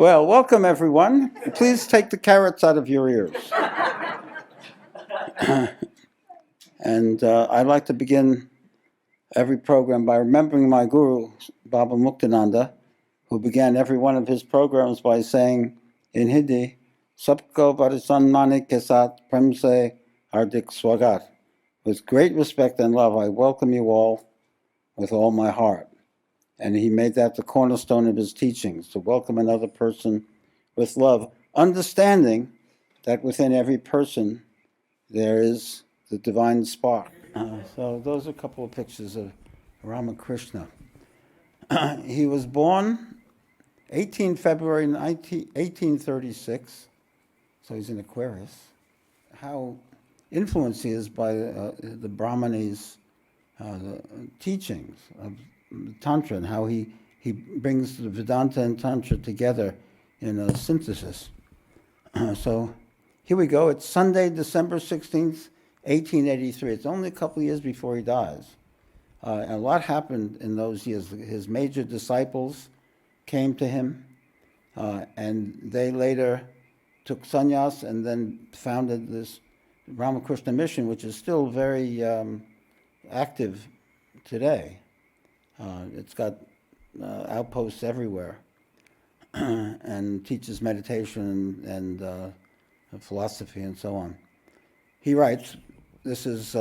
Well, welcome everyone. Please take the carrots out of your ears. And I'd like to begin every program by remembering my guru, Baba Muktananda, who began every one of his programs by saying in Hindi, Sabko Barisanmani ke saath prem se hardik swagat. With great respect and love, I welcome you all with all my heart. And he made that the cornerstone of his teachings, to welcome another person with love, understanding that within every person there is the divine spark. So those are a couple of pictures of Ramakrishna. He was born 18 February 1836, so he's in Aquarius. How influenced he is by the Brahmanis' teachings of Tantra, and how he brings the Vedanta and Tantra together in a synthesis. So here we go. It's Sunday, December 16th, 1883. It's only a couple of years before he dies. And a lot happened in those years. His major disciples came to him, and they later took sannyas and then founded this Ramakrishna mission, which is still very active today. It's got outposts everywhere and teaches meditation and philosophy and so on. He writes, this is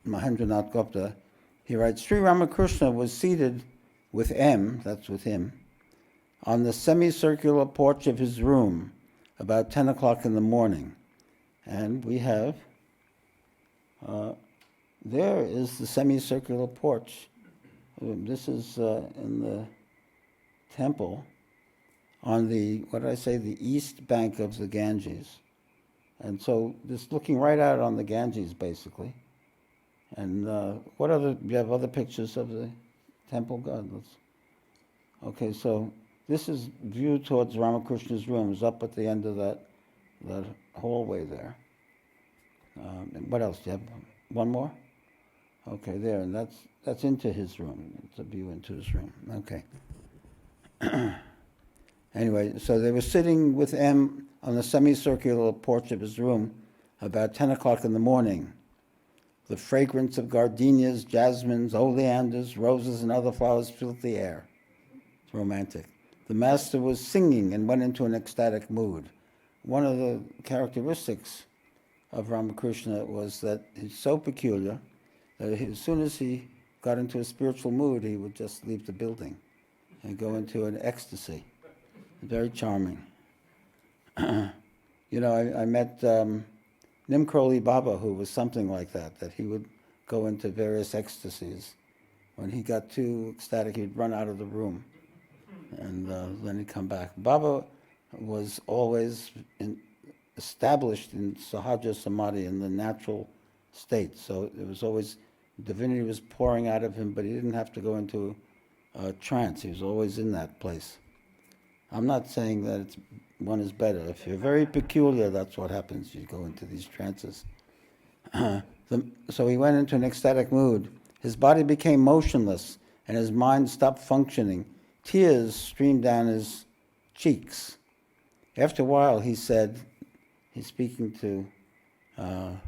Mahendranath Gupta, he writes, Sri Ramakrishna was seated with M, that's with him, on the semicircular porch of his room about 10 o'clock in the morning. And we have, there is the semicircular porch. This is in the temple on the, what did I say, the east bank of the Ganges. And so just looking right out on the Ganges, basically. And what other, do you have other pictures of the temple? God, okay, so this is view towards Ramakrishna's rooms up at the end of that hallway there. And what else? Do you have one more? Okay, there, and that's into his room. It's a view into his room. Okay. Anyway, so they were sitting with M on the semicircular porch of his room about 10 o'clock in the morning. The fragrance of gardenias, jasmines, oleanders, roses, and other flowers filled the air. It's romantic. The master was singing and went into an ecstatic mood. One of the characteristics of Ramakrishna was that he's so peculiar that as soon as he got into a spiritual mood, he would just leave the building and go into an ecstasy. Very charming. You know, I met Nimkroli Baba, who was something like that he would go into various ecstasies. When he got too ecstatic, he'd run out of the room, and then he'd come back. Baba was always established in Sahaja Samadhi, in the natural state, so it was always, divinity was pouring out of him, but he didn't have to go into a trance. He was always in that place. I'm not saying that one is better. If you're very peculiar, that's what happens. You go into these trances. So he went into an ecstatic mood. His body became motionless, and his mind stopped functioning. Tears streamed down his cheeks. After a while, he said, he's speaking to the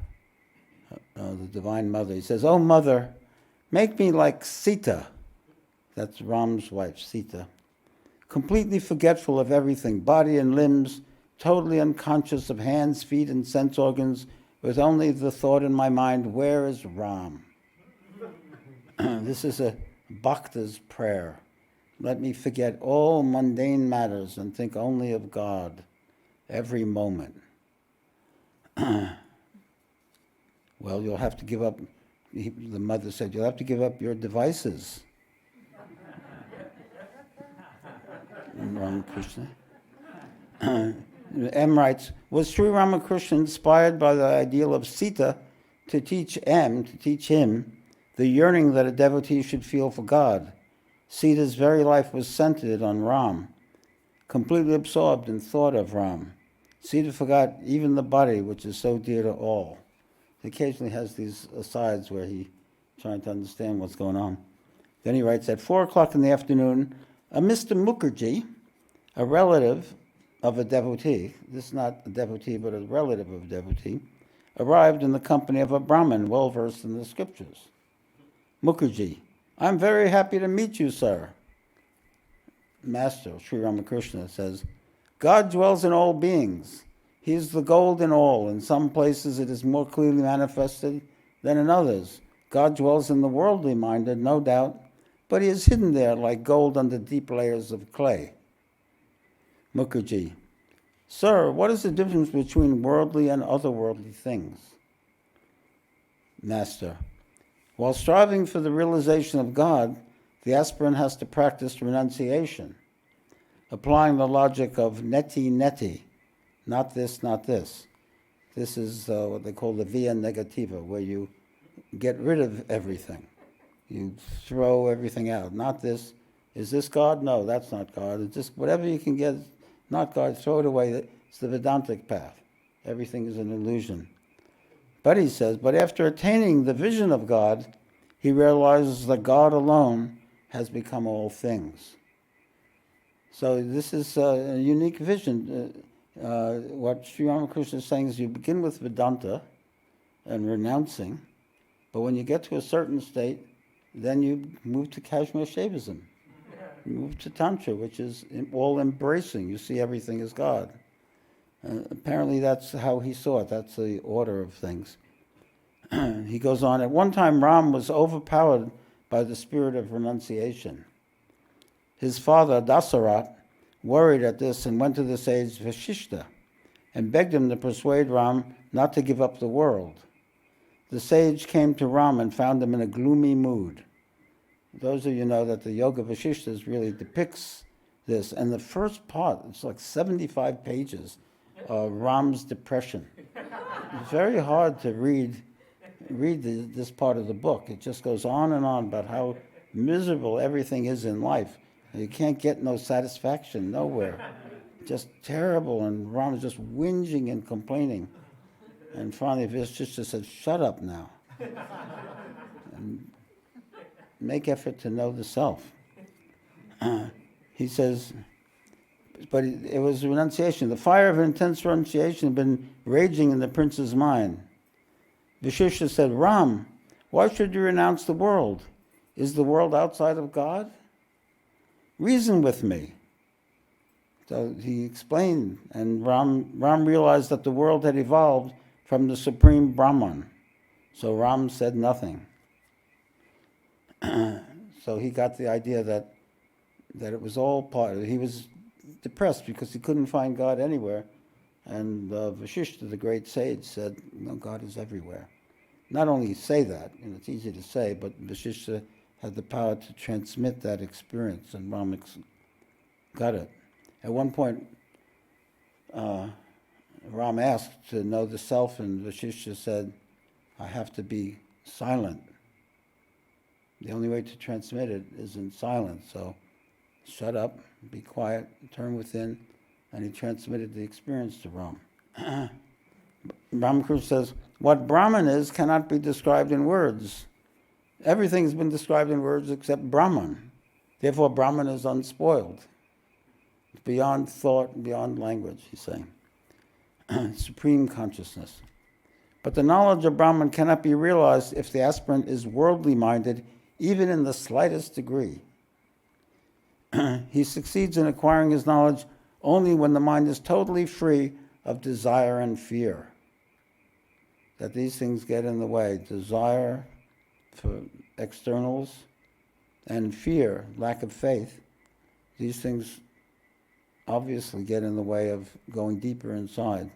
Divine Mother. He says, "Oh, Mother, make me like Sita." That's Ram's wife, Sita. Completely forgetful of everything, body and limbs, totally unconscious of hands, feet, and sense organs, with only the thought in my mind, where is Ram? This is a Bhakta's prayer. Let me forget all mundane matters and think only of God every moment. Well, you'll have to give up, the mother said, you'll have to give up your devices. Ramakrishna. M writes, was Sri Ramakrishna inspired by the ideal of Sita to teach him, the yearning that a devotee should feel for God? Sita's very life was centered on Ram, completely absorbed in thought of Ram. Sita forgot even the body, which is so dear to all. He occasionally has these asides where he's trying to understand what's going on. Then he writes, at 4 o'clock in the afternoon, a Mr. Mukherjee, A relative of a devotee, this is not a devotee but a relative of a devotee, arrived in the company of a Brahmin well versed in the scriptures. Mukherjee, I'm very happy to meet you, sir. Master, Sri Ramakrishna, says, God dwells in all beings. He is the gold in all. In some places it is more clearly manifested than in others. God dwells in the worldly minded, no doubt, but he is hidden there like gold under deep layers of clay. Mukherjee, sir, what is the difference between worldly and otherworldly things? Master, while striving for the realization of God, the aspirant has to practice renunciation, applying the logic of neti neti, not this, not this. This is what they call the via negativa, where you get rid of everything. You throw everything out. Not this. Is this God? No, that's not God. It's just whatever you can get, not God, throw it away. It's the Vedantic path. Everything is an illusion. But he says, but after attaining the vision of God, he realizes that God alone has become all things. So this is a unique vision. What Sri Ramakrishna is saying is you begin with Vedanta and renouncing, but when you get to a certain state, then you move to Kashmir Shaivism. You move to Tantra, which is all embracing. You see everything as God. Apparently that's how he saw it. That's the order of things. He goes on, at one time Ram was overpowered by the spirit of renunciation. His father, Dasarat, worried at this and went to the sage Vashishta and begged him to persuade Ram not to give up the world. The sage came to Ram and found him in a gloomy mood. Those of you know that the Yoga Vashishtas really depicts this. And the first part, it's like 75 pages, Ram's depression. It's very hard to read this part of the book. It just goes on and on about how miserable everything is in life. You can't get no satisfaction nowhere. Just terrible, and Ram is just whinging and complaining. And finally Vashishta said, shut up now. And make effort to know the self. He says, but it was renunciation. The fire of intense renunciation had been raging in the prince's mind. Vashishta said, Ram, why should you renounce the world? Is the world outside of God? Reason with me. So he explained, and Ram realized that the world had evolved from the supreme Brahman. So Ram said nothing. So he got the idea that it was all part of it. He was depressed because he couldn't find God anywhere. And Vashishta, the great sage, said, no, God is everywhere. Not only say that, it's easy to say, but Vashishta had the power to transmit that experience, and Ram got it. At one point, Ram asked to know the self, and Vashishta said, I have to be silent. The only way to transmit it is in silence, so shut up, be quiet, turn within, and he transmitted the experience to Ram. Ramakrishna says, what Brahman is cannot be described in words. Everything has been described in words except Brahman. Therefore, Brahman is unspoiled. It's beyond thought, beyond language, he's saying. Supreme consciousness. But the knowledge of Brahman cannot be realized if the aspirant is worldly minded, even in the slightest degree. He succeeds in acquiring his knowledge only when the mind is totally free of desire and fear. That these things get in the way. Desire for externals and fear, lack of faith. These things obviously get in the way of going deeper inside.